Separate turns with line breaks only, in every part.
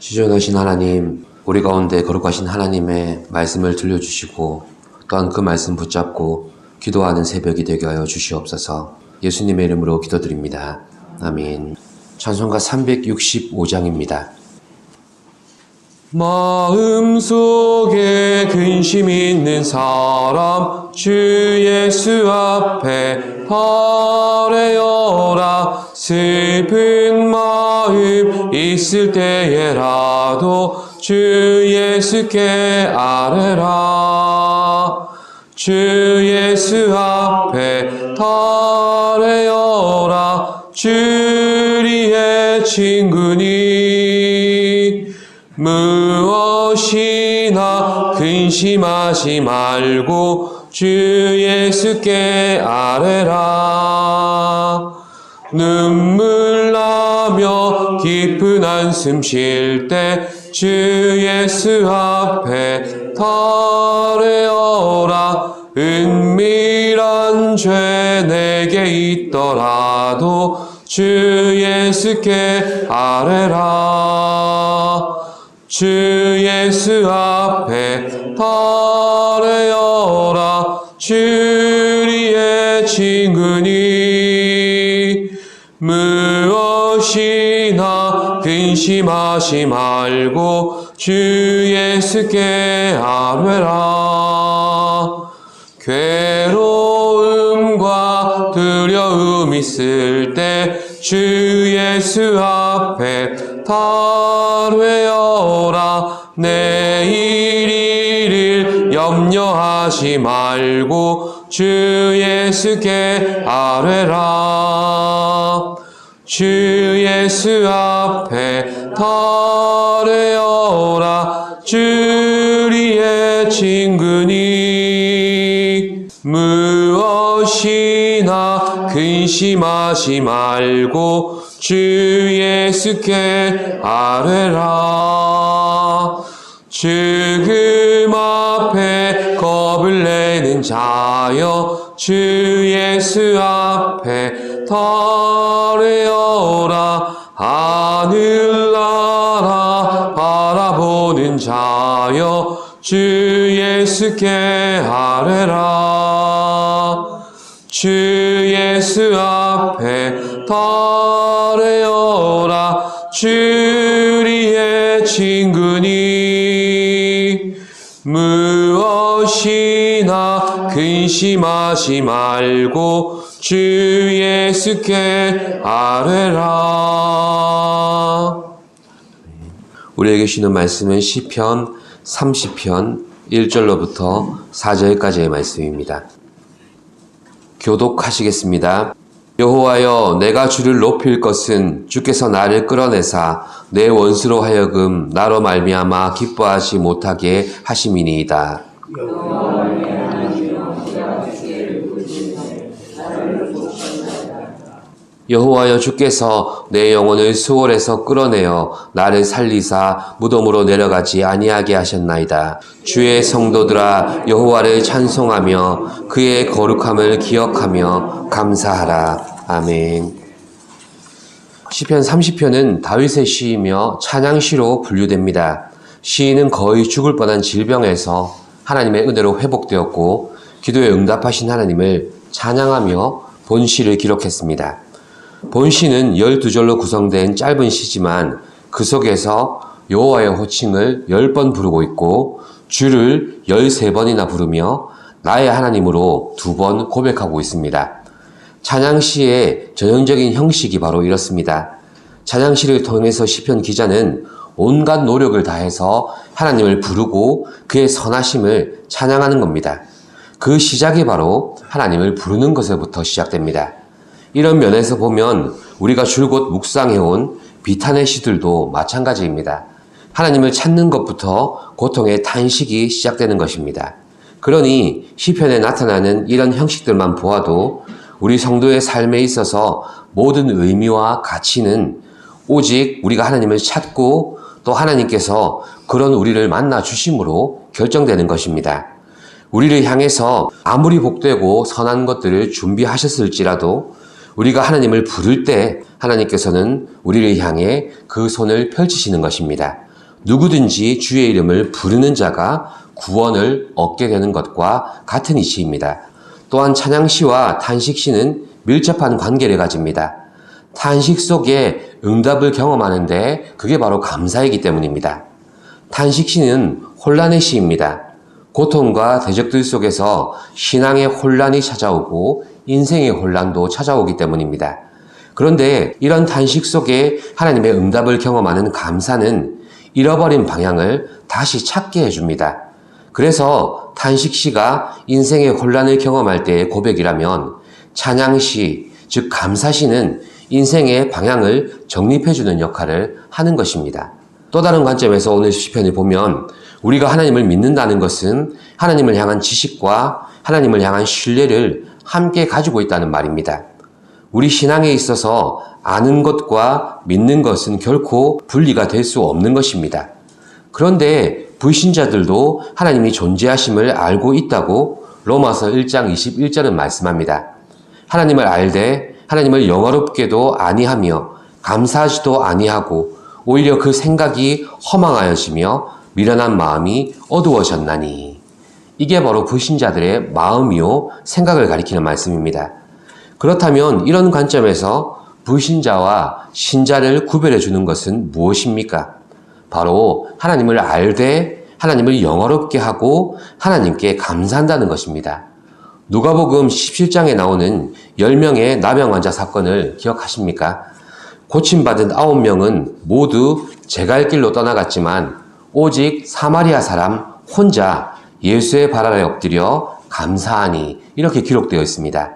지존하신 하나님, 우리 가운데 거룩하신 하나님의 말씀을 들려주시고 또한 그 말씀 붙잡고 기도하는 새벽이 되게 하여 주시옵소서. 예수님의 이름으로 기도드립니다. 아멘. 찬송가 365장입니다. 마음속에 근심 있는 사람 주 예수 앞에 아뢰어라. 슬픈 마음 있을 때에라도 주 예수께 아뢰라. 주 예수 앞에 아뢰어라. 주리의 친구니 무엇이나 근심하지 말고 주 예수께 아뢰라. 눈물 나며 깊은 한숨 쉴 때 주 예수 앞에 아뢰어라. 은밀한 죄 내게 있더라도 주 예수께 아뢰라. 주 예수 앞에 아뢰어라. 주리의 친구니 무엇이나 근심하지 말고 주 예수께 아뢰라. 괴로움과 두려움 있을 때 주 예수 앞에 아뢰어라. 내일 일을 염려하지 말고 주 예수께 아뢰라. 주 예수 앞에 아뢰어라. 주리의 친구니 무엇이나 근심하지 말고 주 예수께 아뢰라. 죽음 앞에 겁을 내는 자여 주 예수 앞에 아뢰어라. 하늘나라 바라보는 자여 주 예수께 아뢰라. 주 예수 앞에 아뢰어라. 주리의 친구니 무엇이나 근심하지 말고 주 예수께 아뢰라. 우리에게 주시는 말씀은 시편 30편 1절로부터 4절까지의 말씀입니다. 교독하시겠습니다. 여호와여, 내가 주를 높일 것은 주께서 나를 끌어내사 내 원수로 하여금 나로 말미암아 기뻐하지 못하게 하심이니이다. 여호와여, 주께서 내 영혼을 수월에서 끌어내어 나를 살리사 무덤으로 내려가지 아니하게 하셨나이다. 주의 성도들아, 여호와를 찬송하며 그의 거룩함을 기억하며 감사하라. 아멘. 시편 30편은 다윗의 시이며 찬양시로 분류됩니다. 시인은 거의 죽을 뻔한 질병에서 하나님의 은혜로 회복되었고 기도에 응답하신 하나님을 찬양하며 본시를 기록했습니다. 본시는 12절로 구성된 짧은 시지만 그 속에서 여호와의 호칭을 10번 부르고 있고 주를 13번이나 부르며 나의 하나님으로 2번 고백하고 있습니다. 찬양시의 전형적인 형식이 바로 이렇습니다. 찬양시를 통해서 시편 기자는 온갖 노력을 다해서 하나님을 부르고 그의 선하심을 찬양하는 겁니다. 그 시작이 바로 하나님을 부르는 것에부터 시작됩니다. 이런 면에서 보면 우리가 줄곧 묵상해온 비탄의 시들도 마찬가지입니다. 하나님을 찾는 것부터 고통의 탄식이 시작되는 것입니다. 그러니 시편에 나타나는 이런 형식들만 보아도 우리 성도의 삶에 있어서 모든 의미와 가치는 오직 우리가 하나님을 찾고 또 하나님께서 그런 우리를 만나 주심으로 결정되는 것입니다. 우리를 향해서 아무리 복되고 선한 것들을 준비하셨을지라도 우리가 하나님을 부를 때 하나님께서는 우리를 향해 그 손을 펼치시는 것입니다. 누구든지 주의 이름을 부르는 자가 구원을 얻게 되는 것과 같은 이치입니다. 또한 찬양시와 탄식시는 밀접한 관계를 가집니다. 탄식 속에 응답을 경험하는데 그게 바로 감사이기 때문입니다. 탄식시는 혼란의 시입니다. 고통과 대적들 속에서 신앙의 혼란이 찾아오고 인생의 혼란도 찾아오기 때문입니다. 그런데 이런 탄식 속에 하나님의 응답을 경험하는 감사는 잃어버린 방향을 다시 찾게 해줍니다. 그래서 탄식시가 인생의 혼란을 경험할 때의 고백이라면 찬양시, 즉 감사시는 인생의 방향을 정립해주는 역할을 하는 것입니다. 또 다른 관점에서 오늘 시편을 보면 우리가 하나님을 믿는다는 것은 하나님을 향한 지식과 하나님을 향한 신뢰를 함께 가지고 있다는 말입니다. 우리 신앙에 있어서 아는 것과 믿는 것은 결코 분리가 될 수 없는 것입니다. 그런데 불신자들도 하나님이 존재하심을 알고 있다고 로마서 1장 21절은 말씀합니다. 하나님을 알되 하나님을 영화롭게도 아니하며 감사하지도 아니하고 오히려 그 생각이 허망하여지며 미련한 마음이 어두워졌나니. 이게 바로 불신자들의 마음이요 생각을 가리키는 말씀입니다. 그렇다면 이런 관점에서 불신자와 신자를 구별해 주는 것은 무엇입니까? 바로 하나님을 알되 하나님을 영화롭게 하고 하나님께 감사한다는 것입니다. 누가복음 17장에 나오는 10명의 나병 환자 사건을 기억하십니까? 고침받은 9명은 모두 제갈 길로 떠나갔지만 오직 사마리아 사람 혼자 예수의 발 아래 엎드려 감사하니 이렇게 기록되어 있습니다.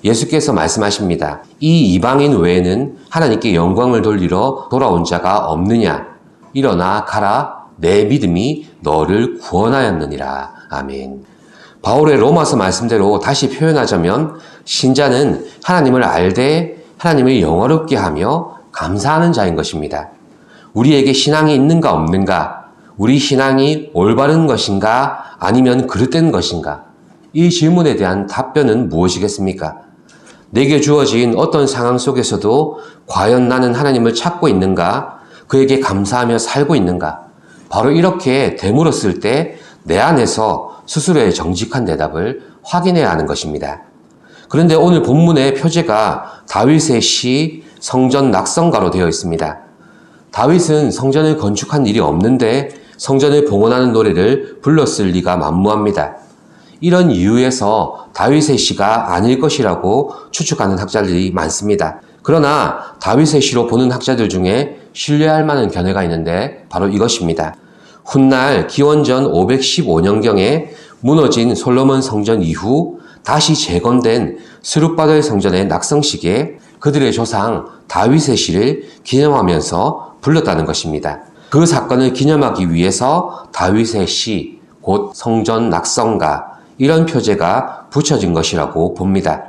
예수께서 말씀하십니다. 이 이방인 외에는 하나님께 영광을 돌리러 돌아온 자가 없느냐? 일어나 가라. 내 믿음이 너를 구원하였느니라. 아멘. 바울의 로마서 말씀대로 다시 표현하자면 신자는 하나님을 알되 하나님을 영화롭게 하며 감사하는 자인 것입니다. 우리에게 신앙이 있는가 없는가? 우리 신앙이 올바른 것인가? 아니면 그릇된 것인가? 이 질문에 대한 답변은 무엇이겠습니까? 내게 주어진 어떤 상황 속에서도 과연 나는 하나님을 찾고 있는가? 그에게 감사하며 살고 있는가? 바로 이렇게 되물었을 때 내 안에서 스스로의 정직한 대답을 확인해야 하는 것입니다. 그런데 오늘 본문의 표제가 다윗의 시 성전 낙성가로 되어 있습니다. 다윗은 성전을 건축한 일이 없는데 성전을 봉헌하는 노래를 불렀을 리가 만무합니다. 이런 이유에서 다윗의 시가 아닐 것이라고 추측하는 학자들이 많습니다. 그러나 다윗의 시로 보는 학자들 중에 신뢰할 만한 견해가 있는데 바로 이것입니다. 훗날 기원전 515년경에 무너진 솔로몬 성전 이후 다시 재건된 스룹바벨 성전의 낙성식에 그들의 조상 다윗의 시를 기념하면서 불렀다는 것입니다. 그 사건을 기념하기 위해서 다윗의 시, 곧 성전 낙성가 이런 표제가 붙여진 것이라고 봅니다.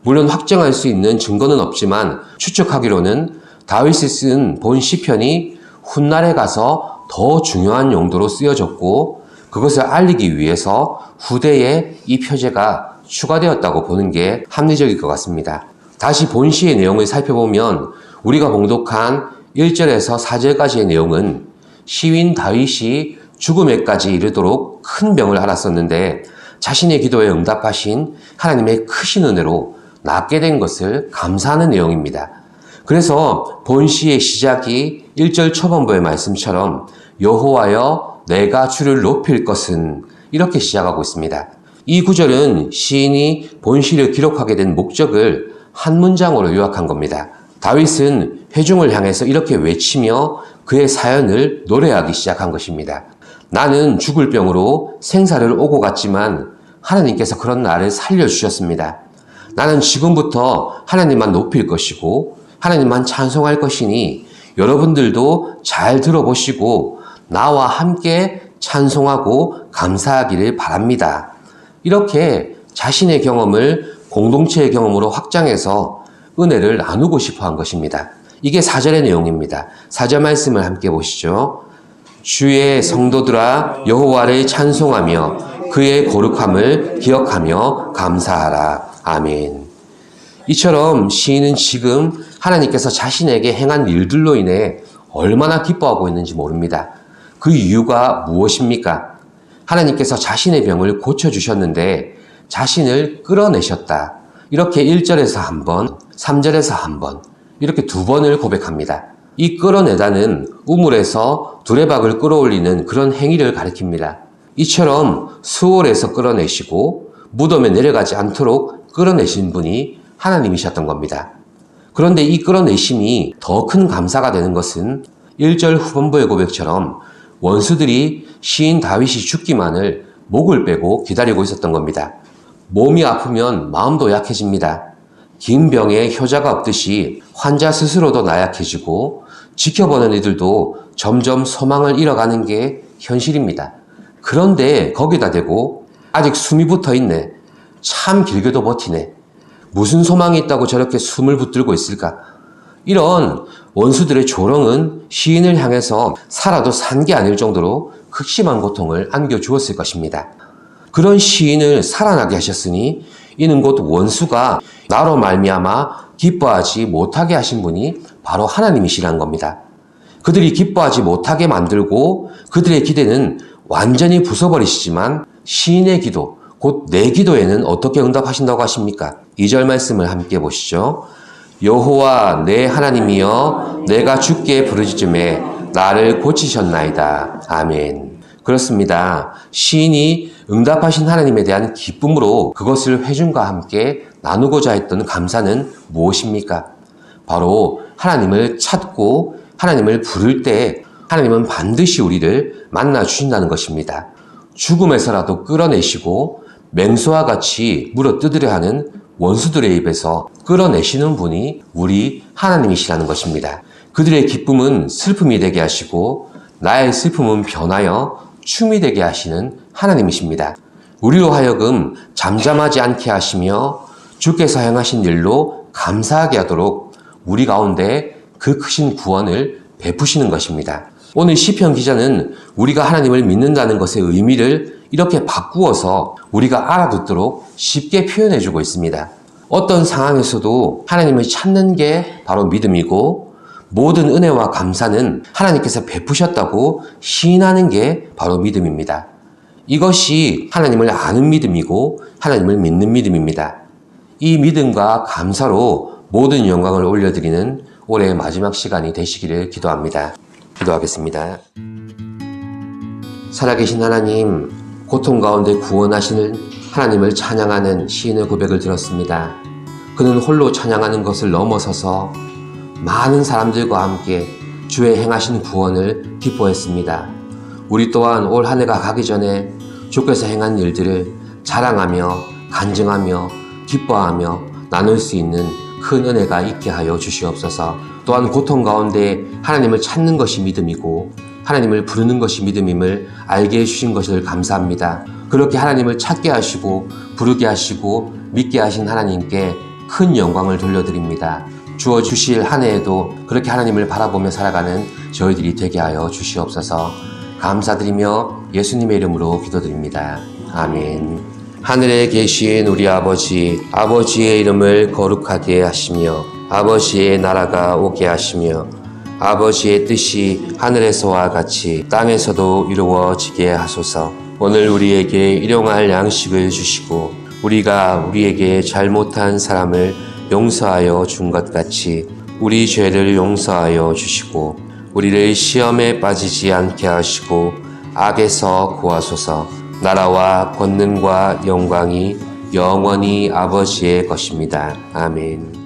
물론 확정할 수 있는 증거는 없지만 추측하기로는 다윗이 쓴 본 시편이 훗날에 가서 더 중요한 용도로 쓰여졌고 그것을 알리기 위해서 후대에 이 표제가 추가되었다고 보는 게 합리적일 것 같습니다. 다시 본시의 내용을 살펴보면 우리가 봉독한 1절에서 4절까지의 내용은 시인 다윗이 죽음에까지 이르도록 큰 병을 앓았었는데 자신의 기도에 응답하신 하나님의 크신 은혜로 낫게 된 것을 감사하는 내용입니다. 그래서 본시의 시작이 1절 초반부의 말씀처럼 여호와여 내가 주를 높일 것은 이렇게 시작하고 있습니다. 이 구절은 시인이 본시를 기록하게 된 목적을 한 문장으로 요약한 겁니다. 다윗은 회중을 향해서 이렇게 외치며 그의 사연을 노래하기 시작한 것입니다. 나는 죽을 병으로 생사를 오고 갔지만 하나님께서 그런 나를 살려주셨습니다. 나는 지금부터 하나님만 높일 것이고 하나님만 찬송할 것이니 여러분들도 잘 들어보시고 나와 함께 찬송하고 감사하기를 바랍니다. 이렇게 자신의 경험을 공동체의 경험으로 확장해서 은혜를 나누고 싶어 한 것입니다. 이게 4절의 내용입니다. 4절 말씀을 함께 보시죠. 주의 성도들아 여호와를 찬송하며 그의 거룩함을 기억하며 감사하라. 아멘. 이처럼 시인은 지금 하나님께서 자신에게 행한 일들로 인해 얼마나 기뻐하고 있는지 모릅니다. 그 이유가 무엇입니까? 하나님께서 자신의 병을 고쳐주셨는데 자신을 끌어내셨다. 이렇게 1절에서 한 번, 3절에서 한 번, 이렇게 2번을 고백합니다. 이 끌어내다는 우물에서 두레박을 끌어올리는 그런 행위를 가리킵니다. 이처럼 수월에서 끌어내시고 무덤에 내려가지 않도록 끌어내신 분이 하나님이셨던 겁니다. 그런데 이 끌어내심이 더 큰 감사가 되는 것은 1절 후반부의 고백처럼 원수들이 시인 다윗이 죽기만을 목을 빼고 기다리고 있었던 겁니다. 몸이 아프면 마음도 약해집니다. 긴 병에 효자가 없듯이 환자 스스로도 나약해지고 지켜보는 이들도 점점 소망을 잃어가는 게 현실입니다. 그런데 거기다 대고 아직 숨이 붙어 있네. 참 길게도 버티네. 무슨 소망이 있다고 저렇게 숨을 붙들고 있을까? 이런 원수들의 조롱은 시인을 향해서 살아도 산 게 아닐 정도로 극심한 고통을 안겨주었을 것입니다. 그런 시인을 살아나게 하셨으니 이는 곧 원수가 나로 말미암아 기뻐하지 못하게 하신 분이 바로 하나님이시라는 겁니다. 그들이 기뻐하지 못하게 만들고 그들의 기대는 완전히 부숴버리시지만 시인의 기도, 곧 내 기도에는 어떻게 응답하신다고 하십니까? 2절 말씀을 함께 보시죠. 여호와 내 하나님이여 내가 주께 부르짖음에 나를 고치셨나이다. 아멘. 그렇습니다. 시인이 응답하신 하나님에 대한 기쁨으로 그것을 회중과 함께 나누고자 했던 감사는 무엇입니까? 바로 하나님을 찾고 하나님을 부를 때 하나님은 반드시 우리를 만나 주신다는 것입니다. 죽음에서라도 끌어내시고 맹수와 같이 물어뜯으려 하는 원수들의 입에서 끌어내시는 분이 우리 하나님이시라는 것입니다. 그들의 기쁨은 슬픔이 되게 하시고 나의 슬픔은 변하여 춤이 되게 하시는 하나님이십니다. 우리로 하여금 잠잠하지 않게 하시며 주께서 행하신 일로 감사하게 하도록 우리 가운데 그 크신 구원을 베푸시는 것입니다. 오늘 시편 기자는 우리가 하나님을 믿는다는 것의 의미를 이렇게 바꾸어서 우리가 알아듣도록 쉽게 표현해주고 있습니다. 어떤 상황에서도 하나님을 찾는 게 바로 믿음이고 모든 은혜와 감사는 하나님께서 베푸셨다고 시인하는 게 바로 믿음입니다. 이것이 하나님을 아는 믿음이고 하나님을 믿는 믿음입니다. 이 믿음과 감사로 모든 영광을 올려드리는 올해의 마지막 시간이 되시기를 기도합니다. 기도하겠습니다. 살아계신 하나님, 고통 가운데 구원하시는 하나님을 찬양하는 시인의 고백을 들었습니다. 그는 홀로 찬양하는 것을 넘어서서 많은 사람들과 함께 주의 행하신 구원을 기뻐했습니다. 우리 또한 올 한 해가 가기 전에 주께서 행한 일들을 자랑하며 간증하며 기뻐하며 나눌 수 있는 큰 은혜가 있게 하여 주시옵소서. 또한 고통 가운데 하나님을 찾는 것이 믿음이고 하나님을 부르는 것이 믿음임을 알게 해주신 것을 감사합니다. 그렇게 하나님을 찾게 하시고 부르게 하시고 믿게 하신 하나님께 큰 영광을 돌려드립니다. 주어주실 한 해에도 그렇게 하나님을 바라보며 살아가는 저희들이 되게 하여 주시옵소서. 감사드리며 예수님의 이름으로 기도드립니다. 아멘. 하늘에 계신 우리 아버지, 아버지의 이름을 거룩하게 하시며 아버지의 나라가 오게 하시며 아버지의 뜻이 하늘에서와 같이 땅에서도 이루어지게 하소서. 오늘 우리에게 일용할 양식을 주시고 우리가 우리에게 잘못한 사람을 용서하여 준 것 같이 우리 죄를 용서하여 주시고 우리를 시험에 빠지지 않게 하시고 악에서 구하소서. 나라와 권능과 영광이 영원히 아버지의 것입니다. 아멘.